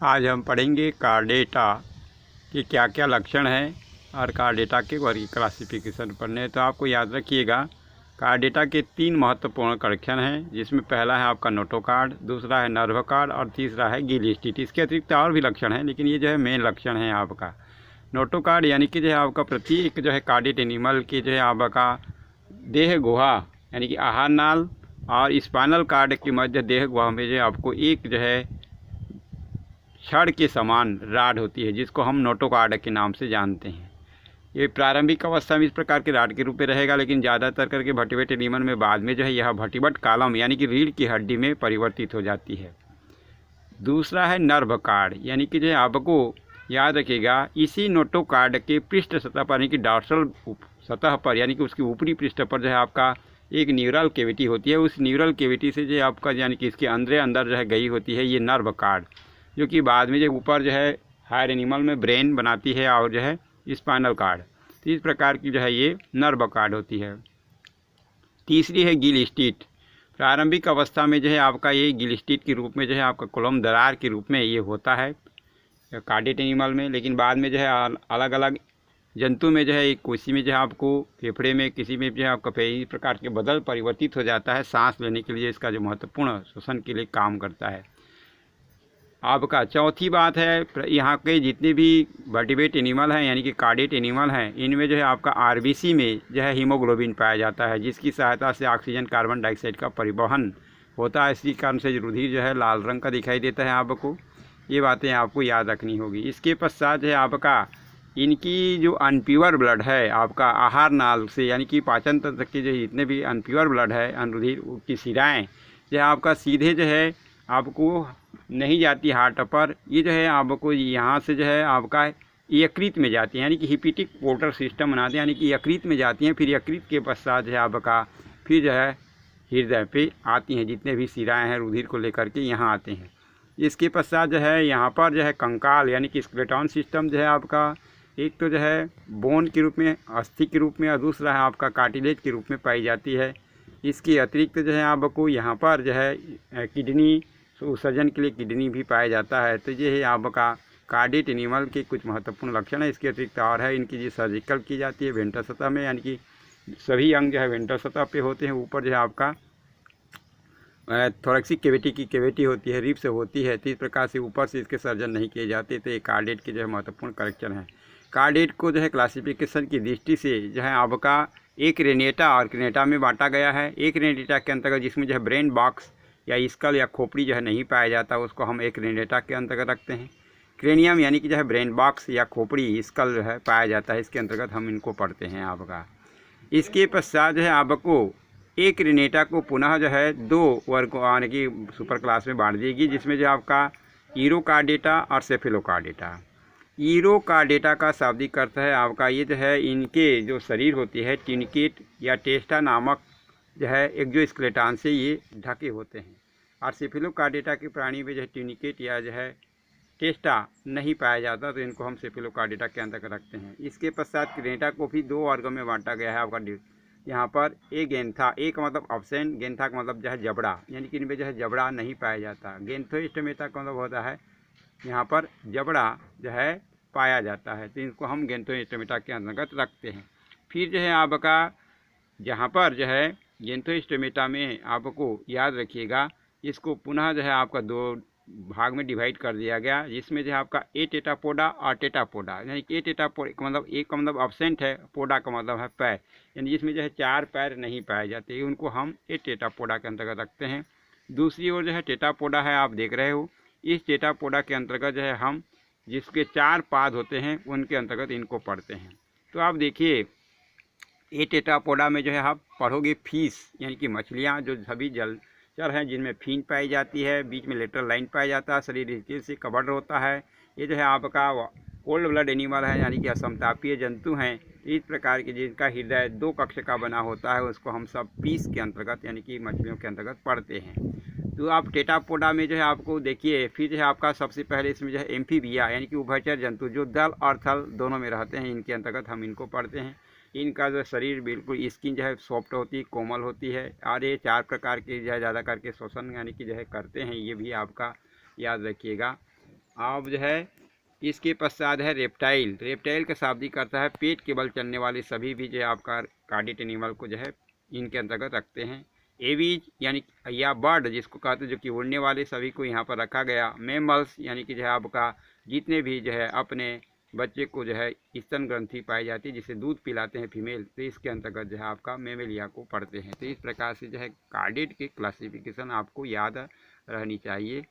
आज हम पढ़ेंगे कार्डेटा के क्या क्या लक्षण हैं और कार्डेटा के वर्गीकरण क्लासिफिकेशन पढ़ने। तो आपको याद रखिएगा, कार्डेटा के 3 महत्वपूर्ण लक्षण हैं, जिसमें पहला है आपका नोटोकार्ड, दूसरा है नर्व कार्ड और तीसरा है गिल-स्टिट। इसके अतिरिक्त और भी लक्षण हैं, लेकिन ये जो है मेन लक्षण है आपका। नोटोकार्ड यानी कि जो है आपका प्रत्येक जो है कार्डेट एनिमल के जो है आपका देह गुहा यानी कि आहार नाल और स्पाइनल कार्ड के मध्य देह गुहा में जो आपको एक जो है छड़ के समान राड होती है, जिसको हम नोटोकार्ड के नाम से जानते हैं। ये प्रारंभिक अवस्था में इस प्रकार के राड के रूप में रहेगा, लेकिन ज़्यादातर करके वर्टिब्रेट एनिमल में बाद में जो है यह वर्टिब्रेट कॉलम यानी कि रीढ़ की हड्डी में परिवर्तित हो जाती है। दूसरा है नर्व कार्ड, यानी कि जो है आपको याद रखिएगा, इसी नोटोकार्ड के पृष्ठ सतह पर यानी कि डॉर्सल सतह पर यानी कि उसकी ऊपरी पृष्ठ पर जो है आपका एक न्यूरल कैविटी होती है। उस न्यूरल कैविटी से जो है आपका यानी कि इसके अंदर जो है गई होती है ये नर्व कार्ड, जो कि बाद में जो ऊपर जो है हायर एनिमल में ब्रेन बनाती है और जो है स्पाइनल कार्ड। तो इस प्रकार की जो है ये नर्व कार्ड होती है। तीसरी है गिल-स्टिट। प्रारंभिक अवस्था में जो है आपका ये गिल-स्टिट के रूप में जो है आपका कॉलम दरार के रूप में ये होता है कार्डेट एनिमल में, लेकिन बाद में जो है अलग अलग जंतु में जो है एक कोशी में जो है आपको फेफड़े में किसी में जो है आपका कई प्रकार के बदल परिवर्तित हो जाता है। सांस लेने के लिए इसका जो महत्वपूर्ण श्वसन के लिए काम करता है आपका। चौथी बात है, यहाँ के जितने भी वर्टिब्रेट एनिमल हैं यानी कि कार्डेट एनिमल हैं, इनमें जो है आपका आरबीसी में जो है हीमोग्लोबिन पाया जाता है, जिसकी सहायता से ऑक्सीजन कार्बन डाइऑक्साइड का परिवहन होता है। इसी कारण से रुधिर जो है लाल रंग का दिखाई देता है आपको। ये बातें आपको याद रखनी होगी। इसके पश्चात है आपका इनकी जो अनप्योर ब्लड है आपका आहार नाल से यानी कि पाचन तंत्र के जो जितने भी अनप्योर ब्लड है अनुरुधिर की शिराएँ जो है आपका सीधे जो है आपको नहीं जाती हार्ट पर, ये जो है आपको यहाँ से जो है आपका यकृत में जाती है, यानी कि हिपेटिक पोर्टर सिस्टम बनाते हैं, यानी कि यकृत में जाती हैं। फिर यकृत के पश्चात जो है आपका फिर जो है हृदय पे आती हैं, जितने भी शिराएँ हैं रुधिर को लेकर के यहाँ आते हैं। इसके पश्चात जो है यहाँ पर जो है कंकाल यानी कि स्केलेटन सिस्टम जो है आपका एक तो जो है बोन के रूप में, अस्थि के रूप में, और दूसरा है आपका कार्टिलेज के रूप में पाई जाती है। इसके अतिरिक्त जो है आपको यहाँ पर जो है किडनी उत्सर्जन के लिए किडनी भी पाया जाता है। तो ये है आपका कार्डेट एनिमल के कुछ महत्वपूर्ण लक्षण है। इसके अतिरिक्त और है इनकी जो सर्जिकल की जाती है वेंट्रल सतह में, यानी कि सभी अंग जो है वेंट्रल सतह पे होते हैं। ऊपर जो है आपका थोरेक्सिक कैविटी की कैविटी होती है, रिब से होती है। तो इस प्रकार से ऊपर से इसके सर्जन नहीं किए जाते। तो ये कार्डेट के जो है महत्वपूर्ण करेक्शन है। कार्डेट को जो है क्लासिफिकेशन की दृष्टि से जो है आपका एक रेनेटा और क्रेनेटा में बांटा गया है। एक रेनेटा के अंतर्गत जिसमें जो है ब्रेन बॉक्स या स्कल या खोपड़ी जो है नहीं पाया जाता, उसको हम एक रेनेटा के अंतर्गत रखते हैं। क्रेनियम यानी कि जो है ब्रेन बॉक्स या खोपड़ी स्कल जो है पाया जाता है, इसके अंतर्गत हम इनको पढ़ते हैं आपका। इसके पश्चात जो है आपको एक रेनेटा को पुनः जो है 2 वर्ग यानी कि सुपर क्लास में बांट देगी, जिसमें जो आपका ईरोकार्डेटा और सेफेलोकार्डेटा। ईरोकार्डेटा का शाब्दिक अर्थ है आपका ये जो है इनके जो शरीर होती है ट्यूनिकेट या टेस्टा नामक जो है एक्सोस्केलेटन से ये ढके होते हैं। और सेफेलोकार्डेटा के प्राणी में जो है ट्यूनिकेट या जो है टेस्टा नहीं पाया जाता, तो इनको हम सेफेलोकार्डेटा के अंतर्गत रखते हैं। इसके पश्चात क्रेनेटा को भी 2 वर्गों में बांटा गया है आपका। यहाँ पर ए गेंथा, एक मतलब ऑप्शन, गेंथा का मतलब जो है जबड़ा, यानी कि इनमें जो है जबड़ा नहीं पाया जाता। गेंथोस्टोमेटा का मतलब होता है यहाँ पर जबड़ा जो है पाया जाता है, तो इनको हम गेंथोस्टोमेटा के अंतर्गत रखते हैं। फिर जो है आपका जहाँ पर जो है गेंथोस्टोमेटा में आपको याद रखिएगा, इसको पुनः जो है आपका 2 भाग में डिवाइड कर दिया गया, जिसमें जो है आपका ए टेटापोडा और टेटापोडा, यानी कि ए टेटापोडा का मतलब एक का मतलब अब्सेंट है, पोडा का मतलब है पैर, यानी जिसमें जो है 4 पैर नहीं पाए जाते, उनको हम ए टेटापोडा के अंतर्गत रखते हैं। दूसरी ओर जो है टेटापोडा है, आप देख रहे हो, इस टेटापोडा के अंतर्गत जो है हम जिसके 4 पाद होते हैं उनके अंतर्गत इनको पढ़ते हैं। तो आप देखिए ए टेटापोडा में जो है आप पढ़ोगे फिश, यानी कि मछलियाँ जो सभी जलचर हैं जिनमें फिन पाई जाती है, बीच में लेटरल लाइन पाया जाता है, शरीर स्केल से कवर्ड होता है। ये जो है आपका कोल्ड ब्लड एनिमल है, यानी कि असमतापीय जंतु हैं। इस प्रकार के जिनका हृदय 2 कक्ष का बना होता है, उसको हम सब फिश के अंतर्गत यानी कि मछलियों के अंतर्गत पढ़ते हैं। तो आप टेटापोडा में जो है आपको देखिए, फिर जो है आपका सबसे पहले इसमें जो है एम्फीबिया यानी कि उभयचर जंतु जो दल और थल दोनों में रहते हैं, इनके अंतर्गत हम इनको पढ़ते हैं। इनका जो शरीर बिल्कुल स्किन जो है सॉफ्ट होती है, कोमल होती है, और ये 4 प्रकार के जो है ज़्यादा करके श्वसन यानी कि जो है करते हैं, ये भी आपका याद रखिएगा। अब जो है इसके पश्चात है रेप्टाइल। रेप्टाइल का शाब्दिक अर्थ है पेट के बल चलने वाले सभी भी जो है आपका कार्डेट एनिमल को जो है इनके अंतर्गत रखते हैं। एवीज यानी या बर्ड जिसको कहते हैं जो कि उड़ने वाले सभी को यहाँ पर रखा गया। मेमल्स यानी कि जो है आपका जितने भी जो है अपने बच्चे को जो है स्तन ग्रंथि पाई जाती है जिसे दूध पिलाते हैं फीमेल, तो इसके अंतर्गत जो है आपका मेमेलिया को पढ़ते हैं। तो इस प्रकार से जो है कार्डेट की क्लासिफिकेशन आपको याद रहनी चाहिए।